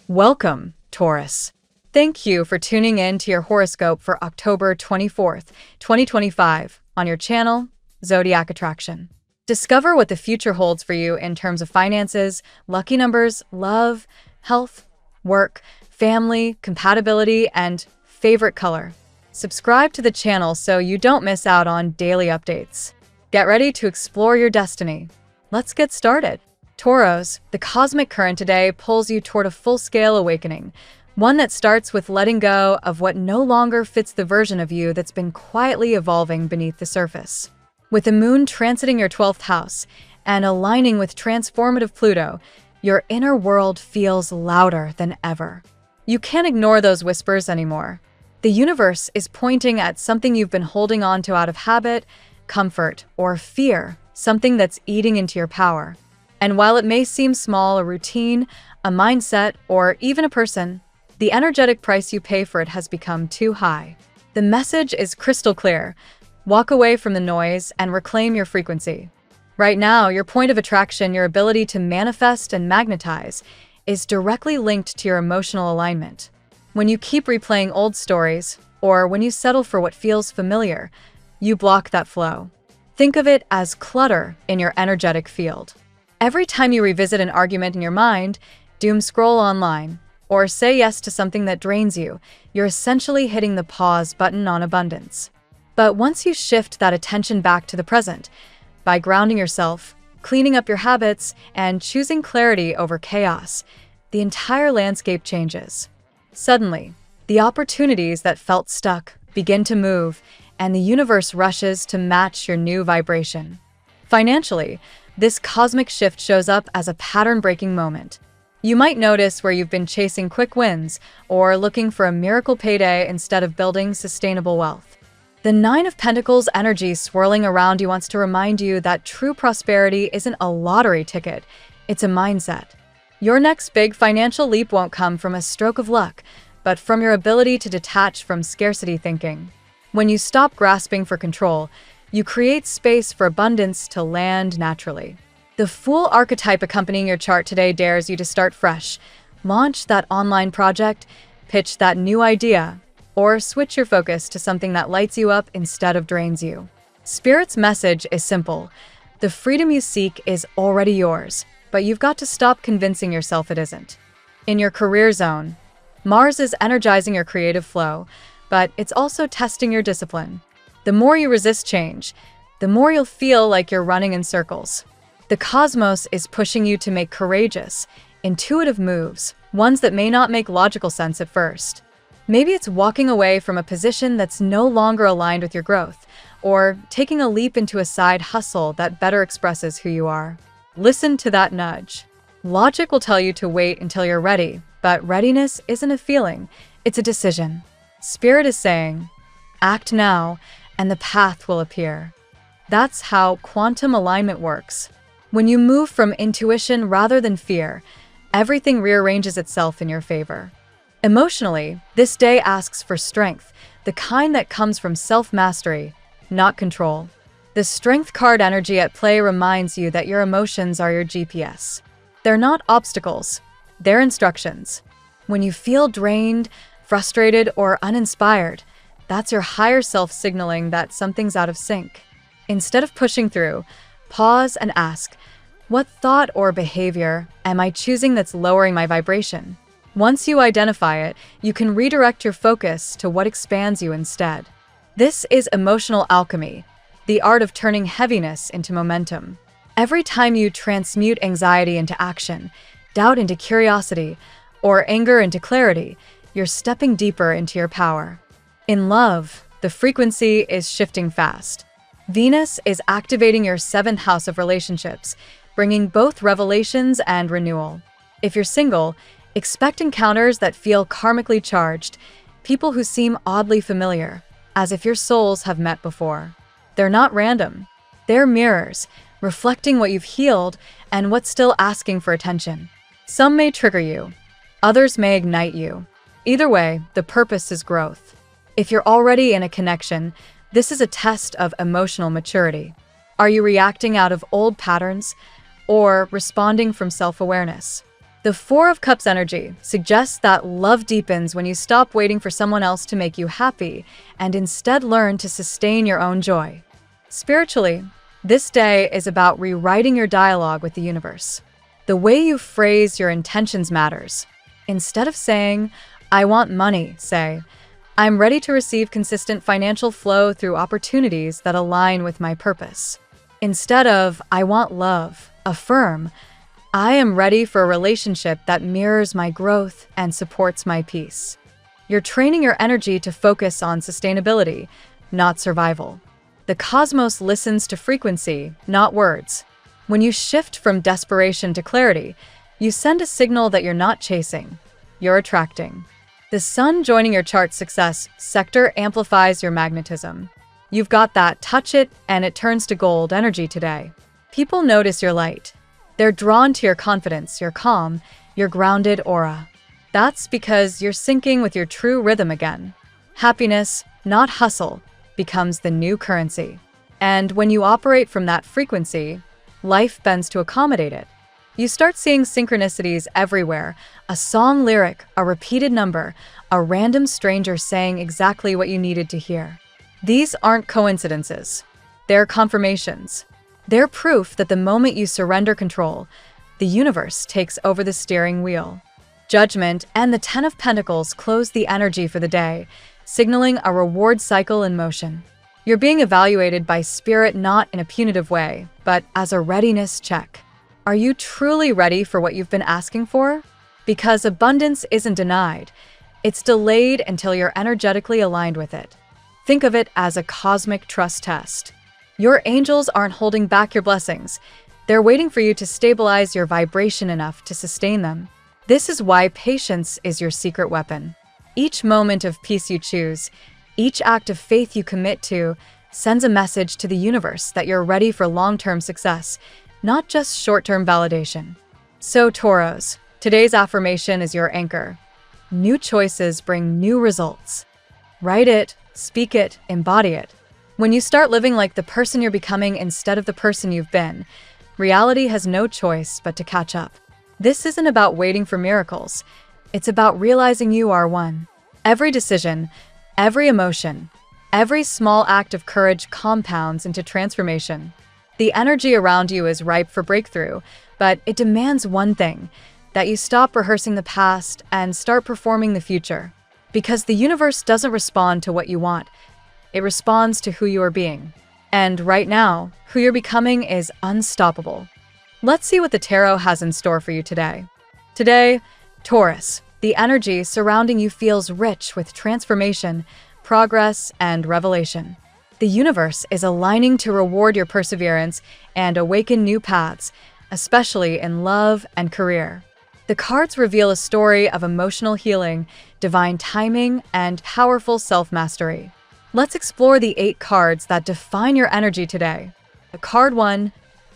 Welcome, Taurus. Thank you for tuning in to your horoscope for October 24th, 2025, on your channel, Zodiac Attraction. Discover what the future holds for you in terms of finances, lucky numbers, love, health, work, family, compatibility, and favorite color. Subscribe to the channel so you don't miss out on daily updates. Get ready to explore your destiny. Let's get started. Taurus, the cosmic current today pulls you toward a full-scale awakening, one that starts with letting go of what no longer fits the version of you that's been quietly evolving beneath the surface. With the moon transiting your 12th house and aligning with transformative Pluto, your inner world feels louder than ever. You can't ignore those whispers anymore. The universe is pointing at something you've been holding on to out of habit, comfort, or fear, something that's eating into your power. And while it may seem small, a routine, a mindset, or even a person, the energetic price you pay for it has become too high. The message is crystal clear. Walk away from the noise and reclaim your frequency. Right now, your point of attraction, your ability to manifest and magnetize, is directly linked to your emotional alignment. When you keep replaying old stories, or when you settle for what feels familiar, you block that flow. Think of it as clutter in your energetic field. Every time you revisit an argument in your mind, doom scroll online, or say yes to something that drains you, you're essentially hitting the pause button on abundance. But once you shift that attention back to the present, by grounding yourself, cleaning up your habits, and choosing clarity over chaos, the entire landscape changes. Suddenly, the opportunities that felt stuck begin to move, and the universe rushes to match your new vibration. Financially, this cosmic shift shows up as a pattern-breaking moment. You might notice where you've been chasing quick wins or looking for a miracle payday instead of building sustainable wealth. The Nine of Pentacles energy swirling around you wants to remind you that true prosperity isn't a lottery ticket, it's a mindset. Your next big financial leap won't come from a stroke of luck, but from your ability to detach from scarcity thinking. When you stop grasping for control, you create space for abundance to land naturally. The Fool archetype accompanying your chart today dares you to start fresh, launch that online project, pitch that new idea, or switch your focus to something that lights you up instead of drains you. Spirit's message is simple. The freedom you seek is already yours, but you've got to stop convincing yourself it isn't. In your career zone, Mars is energizing your creative flow, but it's also testing your discipline. The more you resist change, the more you'll feel like you're running in circles. The cosmos is pushing you to make courageous, intuitive moves, ones that may not make logical sense at first. Maybe it's walking away from a position that's no longer aligned with your growth, or taking a leap into a side hustle that better expresses who you are. Listen to that nudge. Logic will tell you to wait until you're ready, but readiness isn't a feeling, it's a decision. Spirit is saying, act now, and the path will appear. That's how quantum alignment works. When you move from intuition rather than fear, everything rearranges itself in your favor. Emotionally, this day asks for strength, the kind that comes from self-mastery, not control. The Strength card energy at play reminds you that your emotions are your GPS. They're not obstacles, they're instructions. When you feel drained, frustrated, or uninspired, that's your higher self signaling that something's out of sync. Instead of pushing through, pause and ask, what thought or behavior am I choosing that's lowering my vibration? Once you identify it, you can redirect your focus to what expands you instead. This is emotional alchemy, the art of turning heaviness into momentum. Every time you transmute anxiety into action, doubt into curiosity, or anger into clarity, you're stepping deeper into your power. In love, the frequency is shifting fast. Venus is activating your 7th house of relationships, bringing both revelations and renewal. If you're single, expect encounters that feel karmically charged, people who seem oddly familiar, as if your souls have met before. They're not random. They're mirrors, reflecting what you've healed and what's still asking for attention. Some may trigger you, others may ignite you. Either way, the purpose is growth. If you're already in a connection, this is a test of emotional maturity. Are you reacting out of old patterns or responding from self-awareness? The Four of Cups energy suggests that love deepens when you stop waiting for someone else to make you happy and instead learn to sustain your own joy. Spiritually, this day is about rewriting your dialogue with the universe. The way you phrase your intentions matters. Instead of saying, "I want money," say, "I'm ready to receive consistent financial flow through opportunities that align with my purpose." Instead of, "I want love," affirm, "I am ready for a relationship that mirrors my growth and supports my peace." You're training your energy to focus on sustainability, not survival. The cosmos listens to frequency, not words. When you shift from desperation to clarity, you send a signal that you're not chasing, you're attracting. The sun joining your chart's success sector amplifies your magnetism. You've got that touch it and it turns to gold energy today. People notice your light. They're drawn to your confidence, your calm, your grounded aura. That's because you're syncing with your true rhythm again. Happiness, not hustle, becomes the new currency. And when you operate from that frequency, life bends to accommodate it. You start seeing synchronicities everywhere, a song lyric, a repeated number, a random stranger saying exactly what you needed to hear. These aren't coincidences. They're confirmations. They're proof that the moment you surrender control, the universe takes over the steering wheel. Judgment and the Ten of Pentacles close the energy for the day, signaling a reward cycle in motion. You're being evaluated by spirit not in a punitive way, but as a readiness check. Are you truly ready for what you've been asking for? Because abundance isn't denied. It's delayed until you're energetically aligned with it. Think of it as a cosmic trust test. Your angels aren't holding back your blessings. They're waiting for you to stabilize your vibration enough to sustain them. This is why patience is your secret weapon. Each moment of peace you choose, each act of faith you commit to, sends a message to the universe that you're ready for long-term success, not just short-term validation. So Taurus, today's affirmation is your anchor. New choices bring new results. Write it, speak it, embody it. When you start living like the person you're becoming instead of the person you've been, reality has no choice but to catch up. This isn't about waiting for miracles. It's about realizing you are one. Every decision, every emotion, every small act of courage compounds into transformation. The energy around you is ripe for breakthrough, but it demands one thing, that you stop rehearsing the past and start performing the future. Because the universe doesn't respond to what you want, it responds to who you are being. And right now, who you're becoming is unstoppable. Let's see what the tarot has in store for you today. Today, Taurus, the energy surrounding you feels rich with transformation, progress, and revelation. The universe is aligning to reward your perseverance and awaken new paths, especially in love and career. The cards reveal a story of emotional healing, divine timing, and powerful self-mastery. Let's explore the 8 cards that define your energy today. The card 1,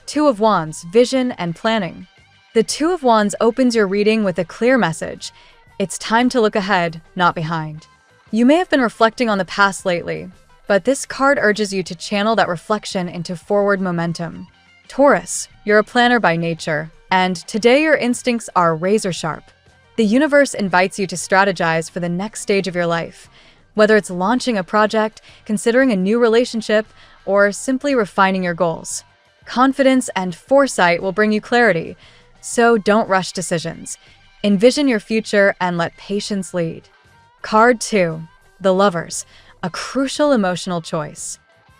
Two of Wands, Vision and Planning. The Two of Wands opens your reading with a clear message. It's time to look ahead, not behind. You may have been reflecting on the past lately, but this card urges you to channel that reflection into forward momentum. Taurus, you're a planner by nature, and today your instincts are razor sharp. The universe invites you to strategize for the next stage of your life, whether it's launching a project, considering a new relationship, or simply refining your goals. Confidence and foresight will bring you clarity, so don't rush decisions. Envision your future and let patience lead. Card 2, the Lovers, a crucial emotional choice.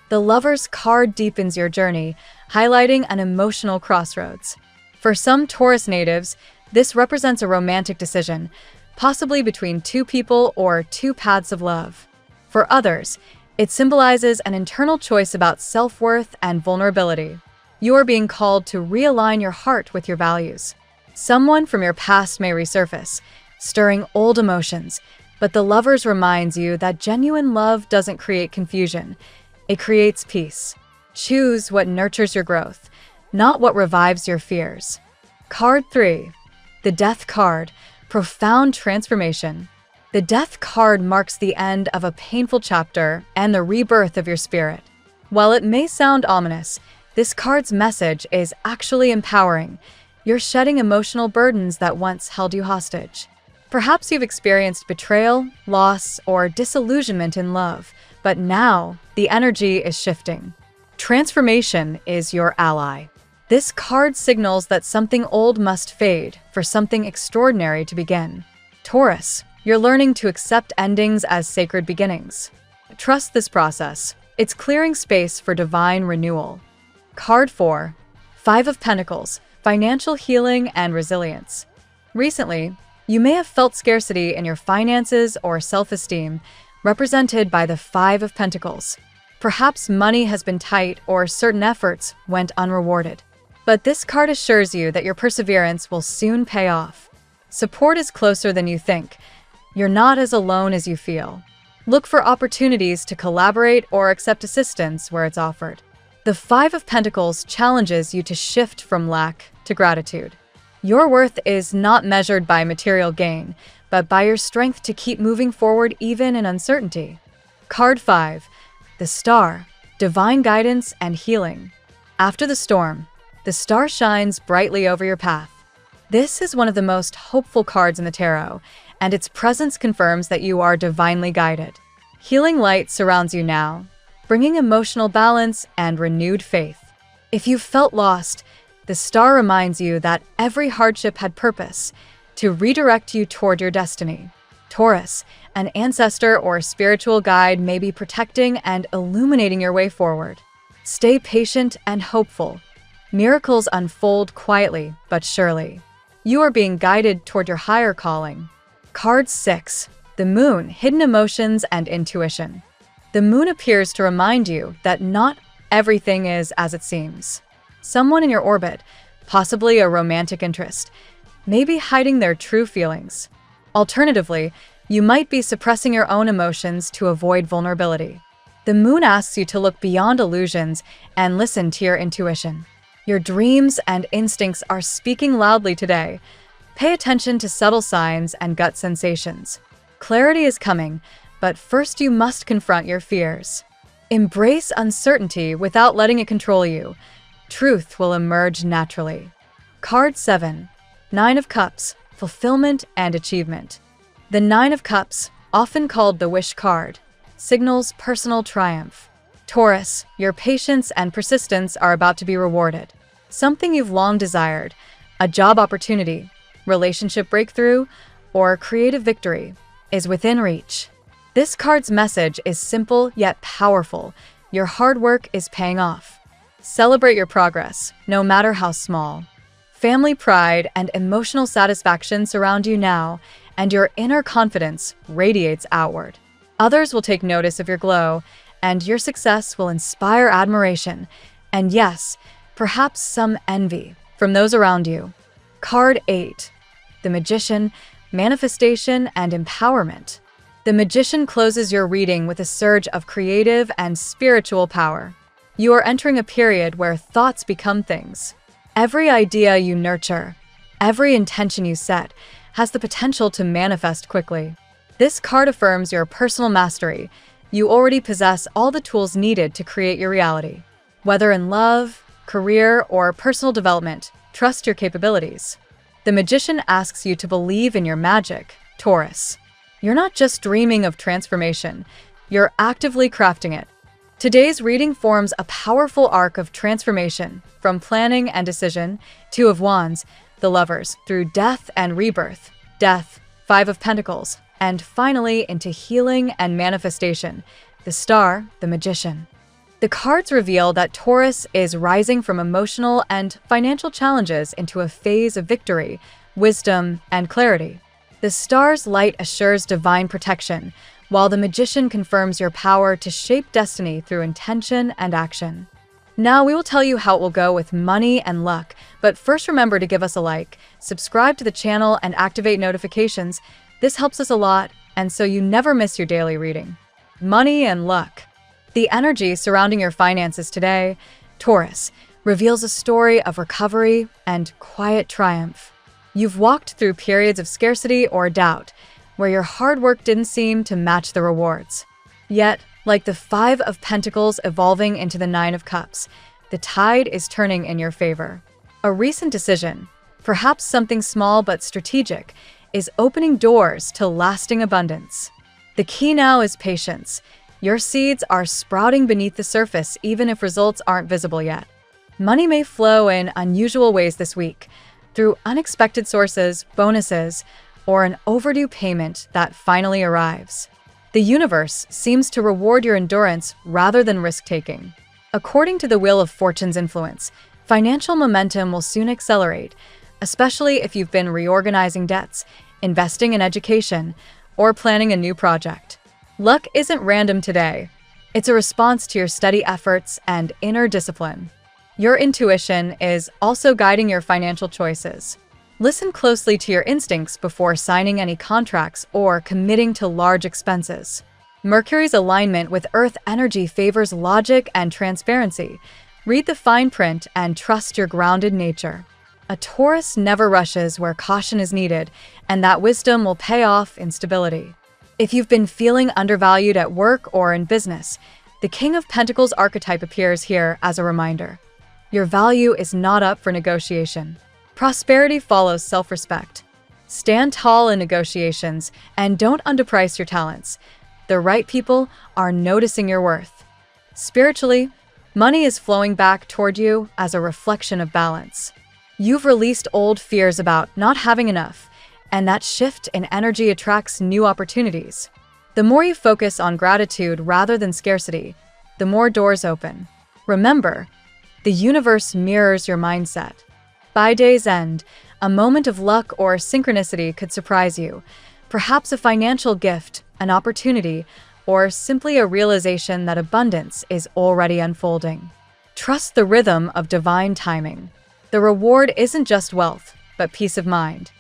The Lovers card deepens your journey, highlighting an emotional crossroads. For some Taurus natives, this represents a romantic decision, possibly between 2 people or 2 paths of love. For others, it symbolizes an internal choice about self-worth and vulnerability. You are being called to realign your heart with your values. Someone from your past may resurface, stirring old emotions, but the Lovers reminds you that genuine love doesn't create confusion. It creates peace. Choose what nurtures your growth, not what revives your fears. Card 3, the Death card, profound transformation. The Death card marks the end of a painful chapter and the rebirth of your spirit. While it may sound ominous, this card's message is actually empowering. You're shedding emotional burdens that once held you hostage. Perhaps you've experienced betrayal, loss, or disillusionment in love, but now the energy is shifting. Transformation is your ally. This card signals that something old must fade for something extraordinary to begin. Taurus, you're learning to accept endings as sacred beginnings. Trust this process. It's clearing space for divine renewal. Card 4. Five of Pentacles, financial healing and resilience. Recently, you may have felt scarcity in your finances or self-esteem, represented by the Five of Pentacles. Perhaps money has been tight or certain efforts went unrewarded. But this card assures you that your perseverance will soon pay off. Support is closer than you think. You're not as alone as you feel. Look for opportunities to collaborate or accept assistance where it's offered. The Five of Pentacles challenges you to shift from lack to gratitude. Your worth is not measured by material gain, but by your strength to keep moving forward even in uncertainty. Card 5. The Star, divine guidance and healing. After the storm, the star shines brightly over your path. This is one of the most hopeful cards in the tarot, and its presence confirms that you are divinely guided. Healing light surrounds you now, bringing emotional balance and renewed faith. If you've felt lost, the star reminds you that every hardship had purpose to redirect you toward your destiny. Taurus, an ancestor or spiritual guide may be protecting and illuminating your way forward. Stay patient and hopeful. Miracles unfold quietly but surely. You are being guided toward your higher calling. Card 6. The Moon, hidden emotions and intuition. The moon appears to remind you that not everything is as it seems. Someone in your orbit, possibly a romantic interest, may be hiding their true feelings. Alternatively, you might be suppressing your own emotions to avoid vulnerability. The moon asks you to look beyond illusions and listen to your intuition. Your dreams and instincts are speaking loudly today. Pay attention to subtle signs and gut sensations. Clarity is coming, but first you must confront your fears. Embrace uncertainty without letting it control you. Truth will emerge naturally. Card 7. Nine of Cups, fulfillment and achievement. The Nine of Cups, often called the Wish card, signals personal triumph. Taurus, your patience and persistence are about to be rewarded. Something you've long desired, a job opportunity, relationship breakthrough, or creative victory, is within reach. This card's message is simple yet powerful. Your hard work is paying off. Celebrate your progress, no matter how small. Family pride and emotional satisfaction surround you now, and your inner confidence radiates outward. Others will take notice of your glow, and your success will inspire admiration, and yes, perhaps some envy from those around you. Card 8. The Magician, manifestation and empowerment. The Magician closes your reading with a surge of creative and spiritual power. You are entering a period where thoughts become things. Every idea you nurture, every intention you set, has the potential to manifest quickly. This card affirms your personal mastery. You already possess all the tools needed to create your reality. Whether in love, career, or personal development, trust your capabilities. The Magician asks you to believe in your magic, Taurus. You're not just dreaming of transformation, you're actively crafting it. Today's reading forms a powerful arc of transformation, from planning and decision, Two of Wands, the Lovers, through death and rebirth, Death, Five of Pentacles, and finally into healing and manifestation, the Star, the Magician. The cards reveal that Taurus is rising from emotional and financial challenges into a phase of victory, wisdom, and clarity. The star's light assures divine protection, while the Magician confirms your power to shape destiny through intention and action. Now we will tell you how it will go with money and luck, but first remember to give us a like, subscribe to the channel, and activate notifications. This helps us a lot, and so you never miss your daily reading. Money and luck. The energy surrounding your finances today, Taurus, reveals a story of recovery and quiet triumph. You've walked through periods of scarcity or doubt, where your hard work didn't seem to match the rewards. Yet, like the Five of Pentacles evolving into the Nine of Cups, the tide is turning in your favor. A recent decision, Perhaps something small but strategic is opening doors to lasting abundance. The key now is patience. Your seeds are sprouting beneath the surface even if results aren't visible yet. Money may flow in unusual ways this week, through unexpected sources, bonuses, or an overdue payment that finally arrives. The universe seems to reward your endurance rather than risk-taking. According to the Wheel of Fortune's influence, financial momentum will soon accelerate, especially if you've been reorganizing debts, investing in education, or planning a new project. Luck isn't random today. It's a response to your steady efforts and inner discipline. Your intuition is also guiding your financial choices. Listen closely to your instincts before signing any contracts or committing to large expenses. Mercury's alignment with Earth energy favors logic and transparency. Read the fine print and trust your grounded nature. A Taurus never rushes where caution is needed, and that wisdom will pay off in stability. If you've been feeling undervalued at work or in business, the King of Pentacles archetype appears here as a reminder. Your value is not up for negotiation. Prosperity follows self-respect. Stand tall in negotiations and don't underprice your talents. The right people are noticing your worth. Spiritually, money is flowing back toward you as a reflection of balance. You've released old fears about not having enough, and that shift in energy attracts new opportunities. The more you focus on gratitude rather than scarcity, the more doors open. Remember, the universe mirrors your mindset. By day's end, a moment of luck or synchronicity could surprise you. Perhaps a financial gift, an opportunity, or simply a realization that abundance is already unfolding. Trust the rhythm of divine timing. The reward isn't just wealth, but peace of mind.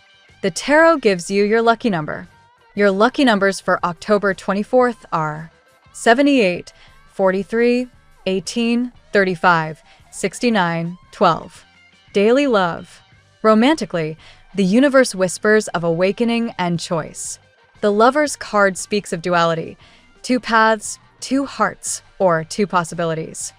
The tarot gives you your lucky number. Your lucky numbers for October 24th are 78, 43, 18, 35, 69, 12. Daily love. Romantically, the universe whispers of awakening and choice. The Lover's card speaks of duality, two paths, two hearts, or two possibilities.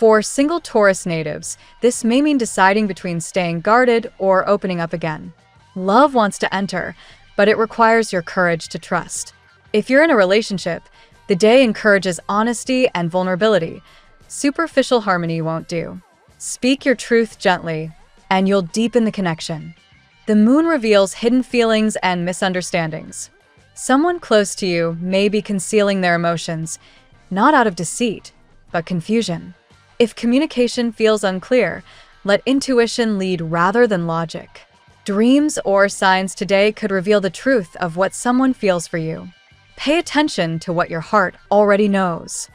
For single Taurus natives, this may mean deciding between staying guarded or opening up again. Love wants to enter, but it requires your courage to trust. If you're in a relationship, the day encourages honesty and vulnerability. Superficial harmony won't do. Speak your truth gently, and you'll deepen the connection. The moon reveals hidden feelings and misunderstandings. Someone close to you may be concealing their emotions, not out of deceit, but confusion. If communication feels unclear, let intuition lead rather than logic. Dreams or signs today could reveal the truth of what someone feels for you. Pay attention to what your heart already knows.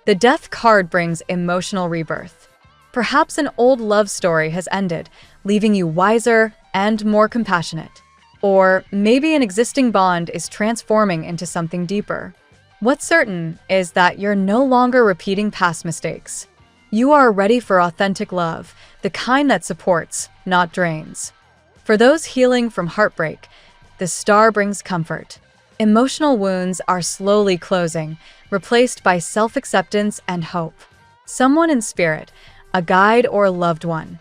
The Death card brings emotional rebirth. Perhaps an old love story has ended, leaving you wiser and more compassionate. Or maybe an existing bond is transforming into something deeper. What's certain is that you're no longer repeating past mistakes. You are ready for authentic love, the kind that supports, not drains. For those healing from heartbreak, the star brings comfort. Emotional wounds are slowly closing, replaced by self-acceptance and hope. Someone in spirit, a guide or a loved one,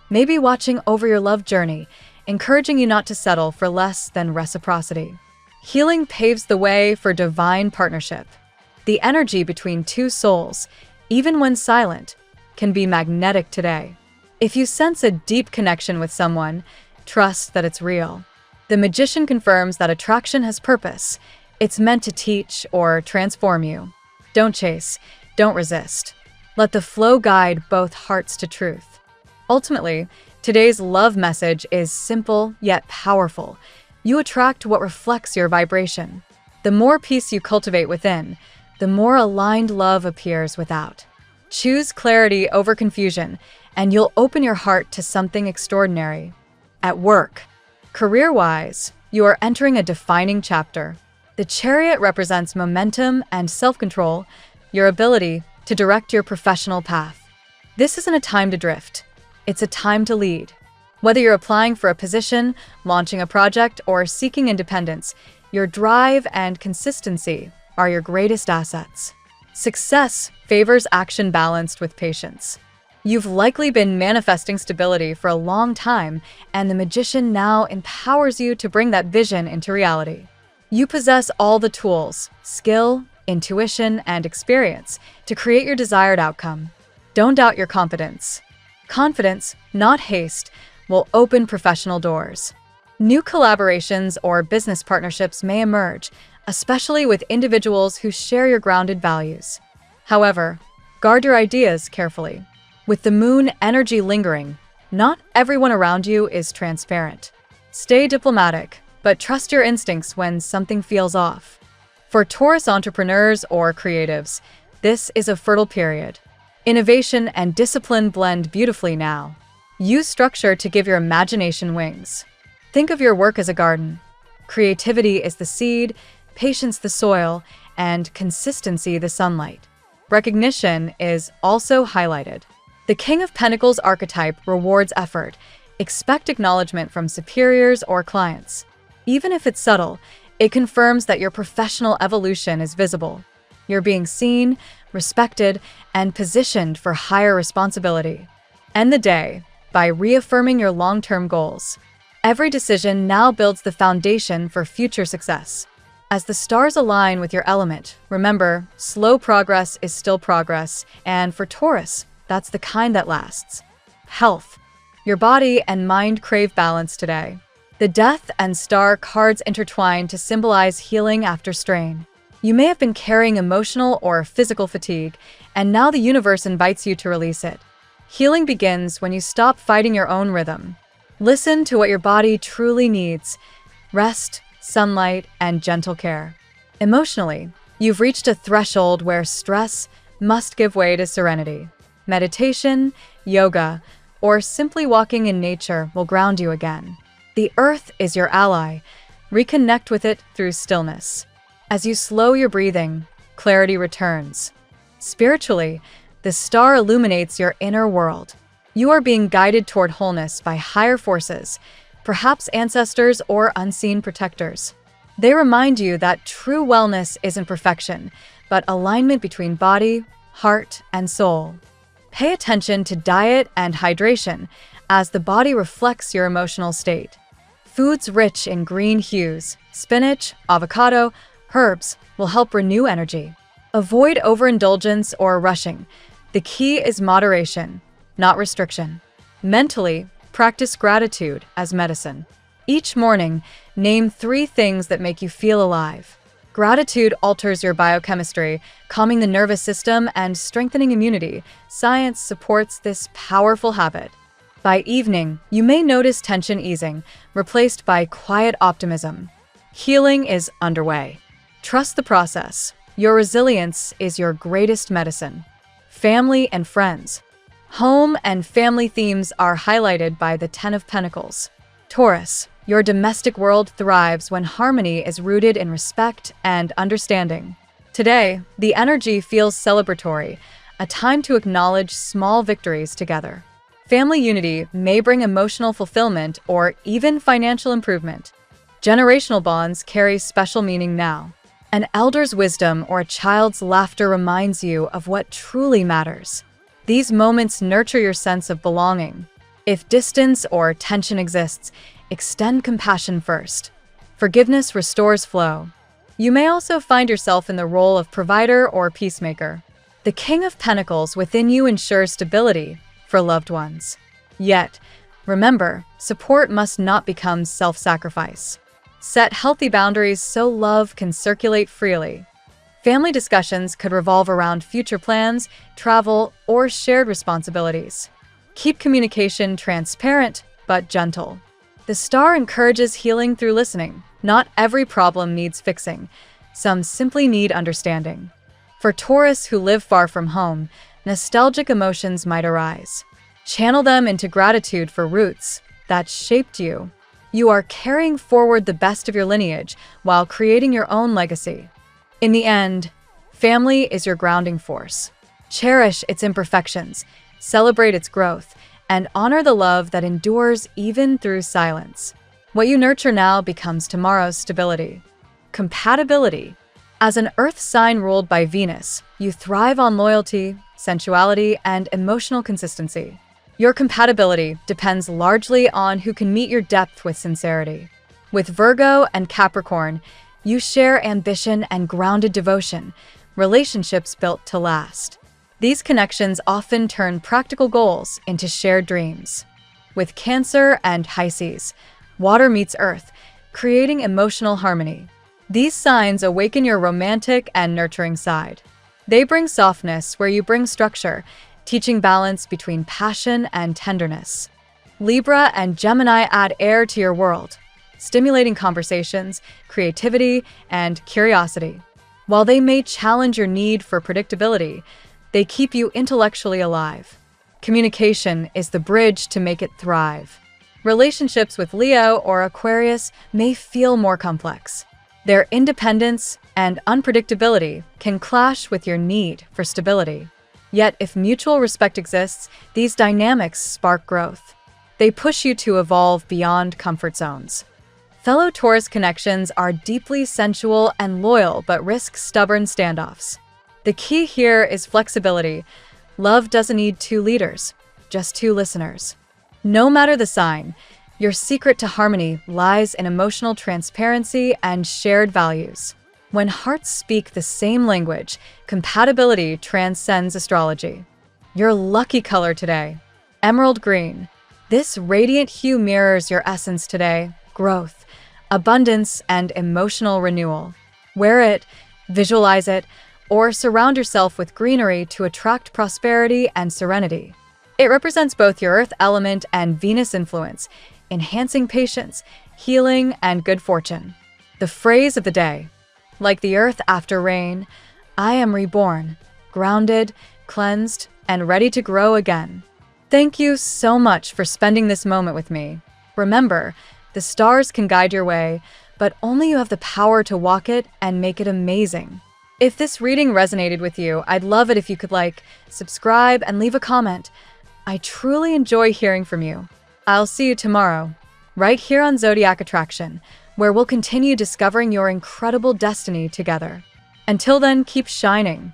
may be watching over your love journey, encouraging you not to settle for less than reciprocity. Healing paves the way for divine partnership. The energy between two souls, even when silent, can be magnetic today. If you sense a deep connection with someone, trust that it's real. The Magician confirms that attraction has purpose. It's meant to teach or transform you. Don't chase, don't resist. Let the flow guide both hearts to truth. Ultimately, today's love message is simple yet powerful. You attract what reflects your vibration. The more peace you cultivate within, the more aligned love appears without. Choose clarity over confusion, and you'll open your heart to something extraordinary. At work, career-wise, you are entering a defining chapter. The Chariot represents momentum and self-control, your ability to direct your professional path. This isn't a time to drift. It's a time to lead. Whether you're applying for a position, launching a project, or seeking independence, your drive and consistency are your greatest assets. Success favors action balanced with patience. You've likely been manifesting stability for a long time, and the magician now empowers you to bring that vision into reality. You possess all the tools, skill, intuition, and experience to create your desired outcome. Don't doubt your confidence. Confidence, not haste, will open professional doors. New collaborations or business partnerships may emerge, especially with individuals who share your grounded values. However, guard your ideas carefully. With the moon energy lingering, not everyone around you is transparent. Stay diplomatic, but trust your instincts when something feels off. For Taurus entrepreneurs or creatives, this is a fertile period. Innovation and discipline blend beautifully now. Use structure to give your imagination wings. Think of your work as a garden. Creativity is the seed, patience the soil, and consistency the sunlight. Recognition is also highlighted. The King of Pentacles archetype rewards effort. Expect acknowledgement from superiors or clients. Even if it's subtle, it confirms that your professional evolution is visible. You're being seen, respected, and positioned for higher responsibility. End the day by reaffirming your long-term goals. Every decision now builds the foundation for future success. As the stars align with your element, remember, slow progress is still progress, and for Taurus, that's the kind that lasts. Health. Your body and mind crave balance today. The Death and Star cards intertwine to symbolize healing after strain. You may have been carrying emotional or physical fatigue, and now the universe invites you to release it. Healing begins when you stop fighting your own rhythm. Listen to what your body truly needs: rest, sunlight, and gentle care. Emotionally, you've reached a threshold where stress must give way to serenity. Meditation, yoga, or simply walking in nature will ground you again. The earth is your ally. Reconnect with it through stillness. As you slow your breathing, clarity returns. Spiritually, the star illuminates your inner world. You are being guided toward wholeness by higher forces, perhaps ancestors or unseen protectors. They remind you that true wellness isn't perfection, but alignment between body, heart, and soul. Pay attention to diet and hydration as the body reflects your emotional state. Foods rich in green hues, spinach, avocado, herbs will help renew energy. Avoid overindulgence or rushing. The key is moderation, not restriction. Mentally, practice gratitude as medicine. Each morning, name 3 things that make you feel alive. Gratitude alters your biochemistry, calming the nervous system and strengthening immunity. Science supports this powerful habit. By evening, you may notice tension easing, replaced by quiet optimism. Healing is underway. Trust the process. Your resilience is your greatest medicine. Family and friends. Home and family themes are highlighted by the Ten of Pentacles. Taurus, your domestic world thrives when harmony is rooted in respect and understanding. Today, the energy feels celebratory, a time to acknowledge small victories together. Family unity may bring emotional fulfillment or even financial improvement. Generational bonds carry special meaning now. An elder's wisdom or a child's laughter reminds you of what truly matters. These moments nurture your sense of belonging. If distance or tension exists, extend compassion first. Forgiveness restores flow. You may also find yourself in the role of provider or peacemaker. The King of Pentacles within you ensures stability for loved ones. Yet, remember, support must not become self-sacrifice. Set healthy boundaries so love can circulate freely. Family discussions could revolve around future plans, travel, or shared responsibilities. Keep communication transparent but gentle. The star encourages healing through listening. Not every problem needs fixing. Some simply need understanding. For Taurus who live far from home, nostalgic emotions might arise. Channel them into gratitude for roots that shaped you. You are carrying forward the best of your lineage while creating your own legacy. In the end, family is your grounding force. Cherish its imperfections, celebrate its growth, and honor the love that endures even through silence. What you nurture now becomes tomorrow's stability. Compatibility. As an earth sign ruled by Venus, you thrive on loyalty, sensuality, and emotional consistency. Your compatibility depends largely on who can meet your depth with sincerity. With Virgo and Capricorn, you share ambition and grounded devotion, relationships built to last. These connections often turn practical goals into shared dreams. With Cancer and Pisces, water meets earth, creating emotional harmony. These signs awaken your romantic and nurturing side. They bring softness where you bring structure, teaching balance between passion and tenderness. Libra and Gemini add air to your world, stimulating conversations, creativity, and curiosity. While they may challenge your need for predictability, they keep you intellectually alive. Communication is the bridge to make it thrive. Relationships with Leo or Aquarius may feel more complex. Their independence and unpredictability can clash with your need for stability. Yet, if mutual respect exists, these dynamics spark growth. They push you to evolve beyond comfort zones. Fellow Taurus connections are deeply sensual and loyal but risk stubborn standoffs. The key here is flexibility. Love doesn't need two leaders, just two listeners. No matter the sign, your secret to harmony lies in emotional transparency and shared values. When hearts speak the same language, compatibility transcends astrology. Your lucky color today: emerald green. This radiant hue mirrors your essence today: growth, abundance, and emotional renewal. Wear it, visualize it, or surround yourself with greenery to attract prosperity and serenity. It represents both your earth element and Venus influence, enhancing patience, healing, and good fortune. The phrase of the day: like the earth after rain, I am reborn, grounded, cleansed, and ready to grow again. Thank you so much for spending this moment with me. Remember, the stars can guide your way, but only you have the power to walk it and make it amazing. If this reading resonated with you, I'd love it if you could subscribe, and leave a comment. I truly enjoy hearing from you. I'll see you tomorrow, right here on Zodiac Attraction, where we'll continue discovering your incredible destiny together. Until then, keep shining.